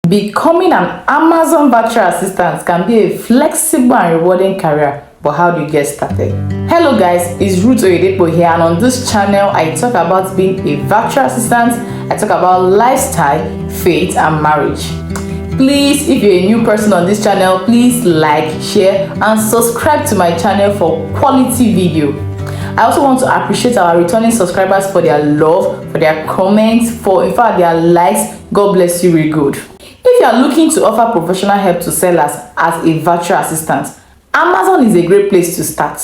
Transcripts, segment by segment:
Becoming an Amazon virtual assistant can be a flexible and rewarding career, but how do you get started? Hello guys, it's Ruth Oyedepo here, and on this channel I talk about being a virtual assistant, I talk about lifestyle, faith and marriage. Please, if you're a new person on this channel, please like, share and subscribe to my channel for quality video. I also want to appreciate our returning subscribers for their love, for their comments, for in fact their likes. God bless you really good. If you are looking to offer professional help to sellers as a virtual assistant, Amazon is a great place to start.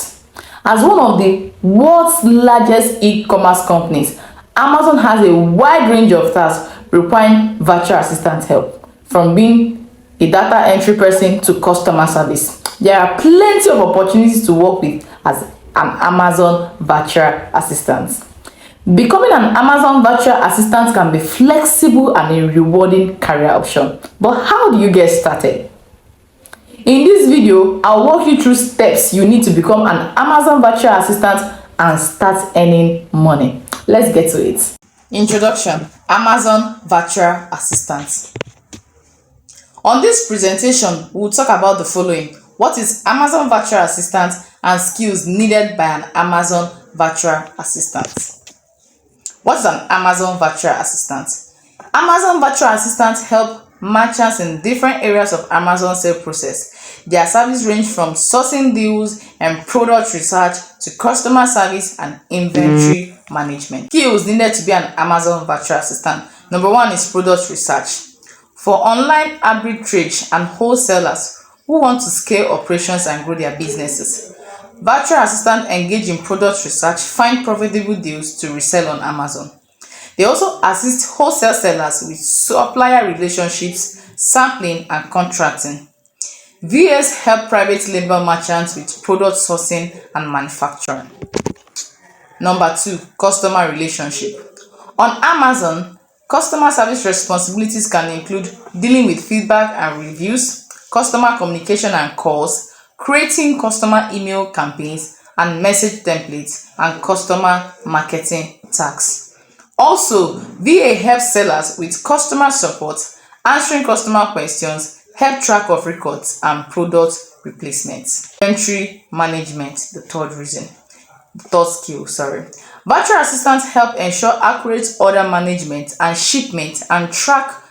As one of the world's largest e-commerce companies, Amazon has a wide range of tasks requiring virtual assistant help, from being a data entry person to customer service. There are plenty of opportunities to work with as an Amazon virtual assistant. Becoming an Amazon virtual assistant can be flexible and a rewarding career option. But how do you get started? In this video, I'll walk you through steps you need to become an Amazon virtual assistant and start earning money. Let's get to it. Introduction: Amazon virtual assistant. On this presentation, we'll talk about the following: what is Amazon virtual assistant and skills needed by an Amazon virtual assistant. What is an Amazon virtual assistant? Amazon virtual assistants help merchants in different areas of Amazon sales process. Their service range from sourcing deals and product research to customer service and inventory management. Skills needed to be an Amazon virtual assistant. Number one is product research. For online arbitrage and wholesalers who want to scale operations and grow their businesses, virtual assistants engage in product research, find profitable deals to resell on Amazon. They also assist wholesale sellers with supplier relationships, sampling, and contracting. VAs help private label merchants with product sourcing and manufacturing. Number two, customer relationship. On Amazon, customer service responsibilities can include dealing with feedback and reviews, customer communication and calls, creating customer email campaigns and message templates, and customer marketing tags. Also, VA helps sellers with customer support, answering customer questions, help track of records and product replacements. Inventory management, the third skill. Virtual assistants help ensure accurate order management and shipment and track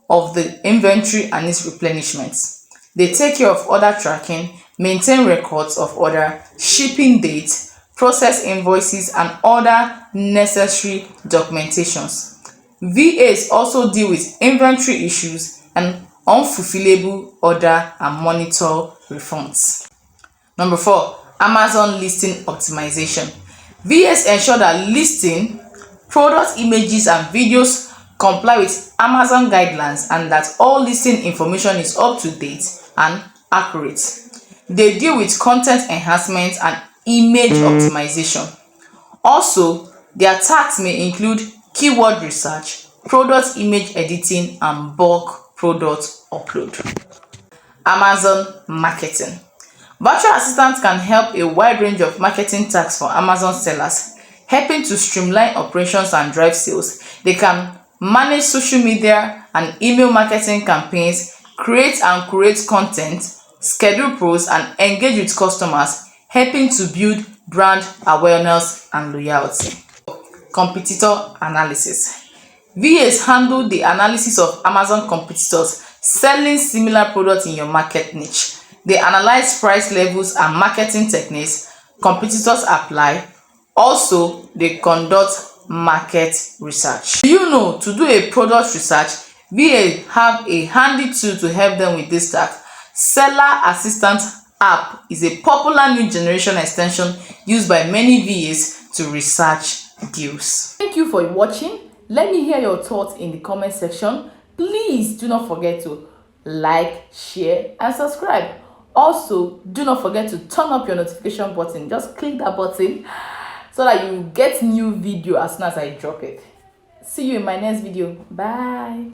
of the inventory and its replenishments. They take care of order tracking, maintain records of order, shipping dates, process invoices, and other necessary documentations. VAs also deal with inventory issues and unfulfillable order and monitor refunds. Number four, Amazon listing optimization. VAs ensure that listing, product images, and videos comply with Amazon guidelines and that all listing information is up to date and accurate. They deal with content enhancement and image optimization. Also, their tasks may include keyword research, product image editing, and bulk product upload. Amazon marketing. Virtual assistants can help a wide range of marketing tasks for Amazon sellers, helping to streamline operations and drive sales. They can manage social media and email marketing campaigns, create and curate content, schedule pros, and engage with customers, helping to build brand awareness and loyalty. Competitor analysis. VAs handle the analysis of Amazon competitors selling similar products in your market niche. They analyze price levels and marketing techniques competitors apply. Also, they conduct market research. Do you know, to do a product research, VA have a handy tool to help them with this task. Seller Assistant app is a popular new generation extension used by many VAs to research deals. Thank you for watching. Let me hear your thoughts in the comment section. Please do not forget to like, share and subscribe. Also, do not forget to turn up your notification button. Just click that button so that you get new video as soon as I drop it. See you in my next video. Bye.